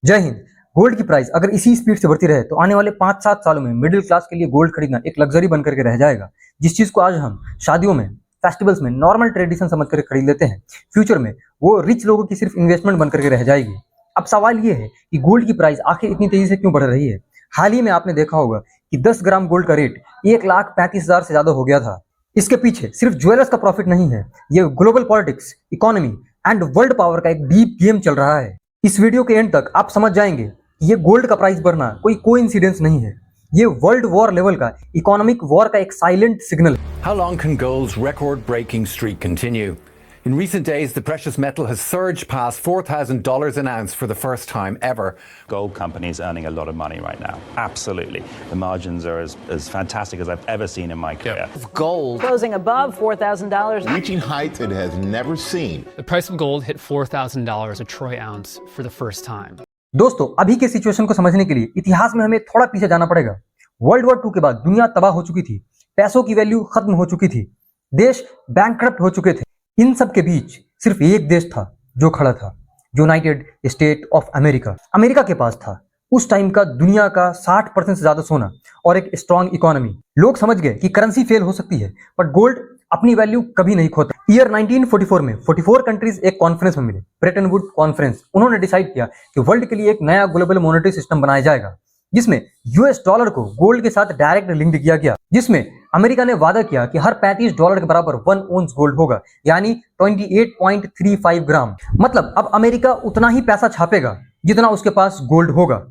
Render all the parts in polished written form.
जय हिंद। गोल्ड की प्राइस अगर इसी स्पीड से बढ़ती रहे तो आने वाले 5-7 सालों में मिडिल क्लास के लिए गोल्ड खरीदना एक लग्जरी बनकर के रह जाएगा। जिस चीज को आज हम शादियों में, फेस्टिवल्स में नॉर्मल ट्रेडिशन समझ कर खरीद लेते हैं, फ्यूचर में वो रिच लोगों की सिर्फ इन्वेस्टमेंट बनकर के रह जाएगी। अब सवाल ये है कि गोल्ड की प्राइस आखिर इतनी तेजी से क्यों बढ़ रही है। हाल ही में आपने देखा होगा कि 10 ग्राम गोल्ड का रेट 1,35,000 से ज्यादा हो गया था। इसके पीछे सिर्फ ज्वेलर्स का प्रॉफिट नहीं है, ये global politics, economy and world power का एक डीप गेम चल रहा है। इस वीडियो के एंड तक आप समझ जाएंगे कि ये गोल्ड का प्राइस बढ़ना कोई कोइंसिडेंस नहीं है, ये वर्ल्ड वॉर लेवल का इकोनॉमिक वॉर का एक साइलेंट सिग्नल है। How long can gold's record-breaking streak continue? In recent days, the precious metal has surged past $4,000 an ounce for the first time ever. Gold companies earning a lot of money right now. Absolutely. The margins are as fantastic as I've ever seen in my career. Gold closing above $4,000. Reaching heights it has never seen. The price of gold hit $4,000 a troy ounce for the first time. दोस्तों, अभी के situation को समझने के लिए इतिहास में हमें थोड़ा पीछे जाना पड़ेगा। वर्ल्ड वॉर 2 के बाद दुनिया तबाह हो चुकी थी, पैसों की वैल्यू खत्म हो चुकी थी, देश बैंकक्रप्ट हो चुके थे। इन सब के बीच सिर्फ एक देश था जो खड़ा था, United state of America. America के पास था उस टाइम का दुनिया का 60% से ज्यादा सोना और एक स्ट्रॉन्ग इकोनॉमी। लोग समझ गए कि करेंसी फेल हो सकती है बट गोल्ड अपनी वैल्यू कभी नहीं खोता। ईयर 1944 में 44 कंट्रीज एक कॉन्फ्रेंस में मिले, ब्रेटन वुड कॉन्फ्रेंस। उन्होंने डिसाइड किया कि वर्ल्ड के लिए एक नया ग्लोबल मॉनेटरी सिस्टम बनाया जाएगा जिसमें यूएस डॉलर को गोल्ड के साथ डायरेक्ट लिंक्ड किया गया, जिसमें अमेरिका ने वादा किया कि हर $35 के बराबर 1 ओंस गोल्ड होगा, यानी 28.35 ग्राम। मतलब अब अमेरिका उतना ही पैसा छापेगा जितना उसके पास गोल्ड होगा,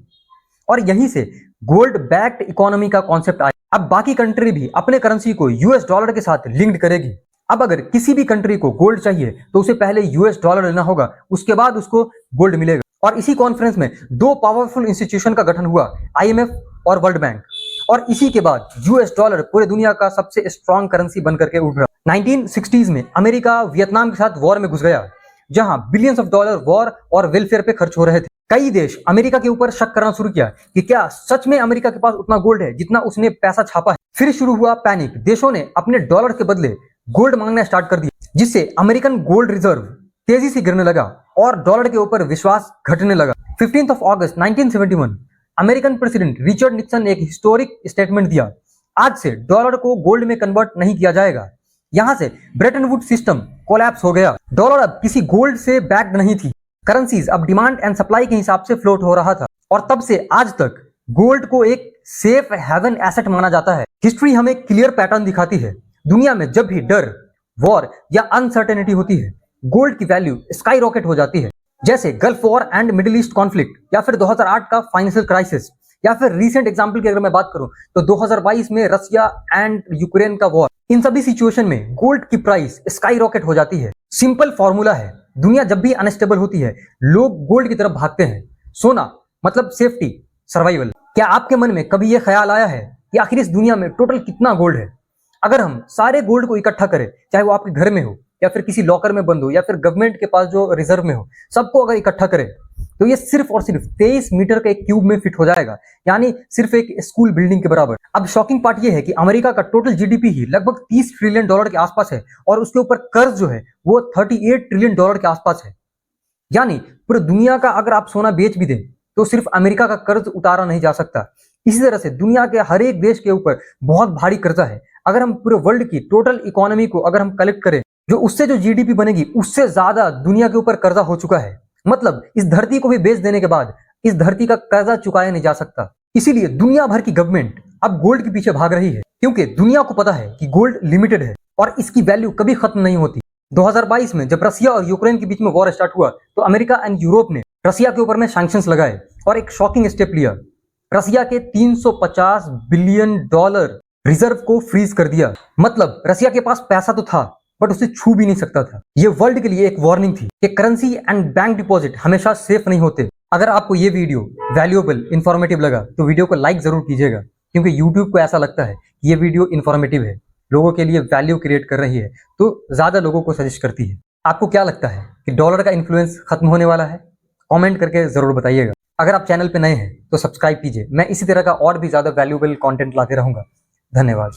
और यहीं से गोल्ड बैक्ड इकोनॉमी का कॉन्सेप्ट आया। अब बाकी कंट्री भी अपने करेंसी को यूएस डॉलर के साथ लिंक्ड करेगी। अब अगर किसी भी कंट्री को गोल्ड चाहिए तो उसे पहले यूएस डॉलर लेना होगा, उसके बाद उसको गोल्ड मिलेगा। और इसी कॉन्फ्रेंस में 2 पावरफुल इंस्टीट्यूशन का गठन हुआ, आईएमएफ और वर्ल्ड बैंक। और इसी के बाद यूएस डॉलर पूरे दुनिया का सबसे स्ट्रॉन्ग करेंसी बनकर के उभरा। 1960s में अमेरिका वियतनाम के साथ वॉर में घुस गया, जहां बिलियंस ऑफ डॉलर वॉर और वेलफेयर पे खर्च हो रहे थे। कई देश अमेरिका के ऊपर शक करना शुरू किया कि क्या सच में अमेरिका के पास उतना गोल्ड है जितना उसने पैसा छापा है। फिर शुरू हुआ पैनिक, देशों ने अपने डॉलर के बदले गोल्ड मांगना स्टार्ट कर दिया, जिससे अमेरिकन गोल्ड रिजर्व तेजी से गिरने लगा और डॉलर के ऊपर विश्वास घटने लगा। 15 अगस्त 1971 अमेरिकन प्रेसिडेंट रिचर्ड निक्सन ने एक हिस्टोरिक स्टेटमेंट दिया, आज से डॉलर को गोल्ड में कन्वर्ट नहीं किया जाएगा। यहां से ब्रेटन वुड सिस्टम कोलैप्स हो गया। डॉलर अब किसी गोल्ड से बैक्ड नहीं थी, करेंसीज अब डिमांड एंड सप्लाई के हिसाब से फ्लोट हो रहा था। और तब से आज तक गोल्ड को एक सेफ हेवन एसेट माना जाता है। हिस्ट्री हमें क्लियर पैटर्न दिखाती है, दुनिया में जब भी डर, वॉर या अनसर्टेनिटी होती है, गोल्ड की वैल्यू स्काई रॉकेट हो जाती है। जैसे gulf war and middle east conflict, या फिर 2008 का फाइनेंशियल क्राइसिस, या फिर रीसेंट एग्जांपल की अगर मैं बात करूं तो 2022 में रसिया एंड यूक्रेन का वॉर। इन सभी सिचुएशन में गोल्ड की प्राइस स्काई रॉकेट हो जाती है। सिंपल फॉर्मूला है, दुनिया जब भी अनस्टेबल होती है लोग गोल्ड की तरफ भागते हैं। सोना मतलब सेफ्टी, सर्वाइवल। क्या आपके मन में कभी यह ख्याल आया है कि आखिर इस दुनिया में टोटल कितना गोल्ड है? अगर हम सारे गोल्ड को इकट्ठा करें, चाहे वो आपके घर में हो या फिर किसी लॉकर में बंद हो या फिर गवर्नमेंट के पास जो रिजर्व में हो, सबको अगर इकट्ठा करें तो ये सिर्फ और सिर्फ 23 मीटर के एक क्यूब में फिट हो जाएगा, यानी सिर्फ एक स्कूल बिल्डिंग के बराबर। अब शॉकिंग पार्ट ये है कि अमेरिका का टोटल जीडीपी ही लगभग $30 ट्रिलियन के आसपास है और उसके ऊपर कर्ज जो है वो $38 ट्रिलियन के आसपास है। यानी पूरी दुनिया का अगर आप सोना बेच भी दें तो सिर्फ अमेरिका का कर्ज उतारा नहीं जा सकता। इसी तरह से दुनिया के हर एक देश के ऊपर बहुत भारी कर्जा है। अगर हम पूरे वर्ल्ड की टोटल इकोनॉमी को अगर हम कलेक्ट करें, जो जीडीपी बनेगी उससे ज्यादा दुनिया के ऊपर कर्जा हो चुका है। मतलब इस धरती को भी बेच देने के बाद इस धरती का कर्जा चुकाया नहीं जा सकता। इसीलिए दुनिया भर की गवर्नमेंट अब गोल्ड के पीछे भाग रही है, क्योंकि दुनिया को पता है कि गोल्ड लिमिटेड है और इसकी वैल्यू कभी खत्म नहीं होती। 2022 में जब रसिया और यूक्रेन के बीच में वॉर स्टार्ट हुआ तो अमेरिका एंड यूरोप ने रसिया के ऊपर में सैंक्शंस लगाए और एक शॉकिंग स्टेप लिया, रसिया के $350 बिलियन रिजर्व को फ्रीज कर दिया। मतलब रसिया के पास पैसा तो था बट उसे छू भी नहीं सकता था। ये वर्ल्ड के लिए एक वार्निंग थी कि करेंसी एंड बैंक डिपॉजिट हमेशा सेफ नहीं होते। अगर आपको ये वीडियो वैल्यूएबल, इंफॉर्मेटिव लगा तो वीडियो को लाइक जरूर कीजिएगा, क्योंकि यूट्यूब को ऐसा लगता है कि ये वीडियो इंफॉर्मेटिव है, लोगों के लिए वैल्यू क्रिएट कर रही है, तो ज्यादा लोगों को सजेस्ट करती है। आपको क्या लगता है कि डॉलर का इन्फ्लुएंस खत्म होने वाला है? कमेंट करके जरूर बताइएगा। अगर आप चैनल पे नए हैं तो सब्सक्राइब कीजिए, मैं इसी तरह का और भी ज्यादा वैल्यूएबल कंटेंट लाते रहूंगा। धन्यवाद।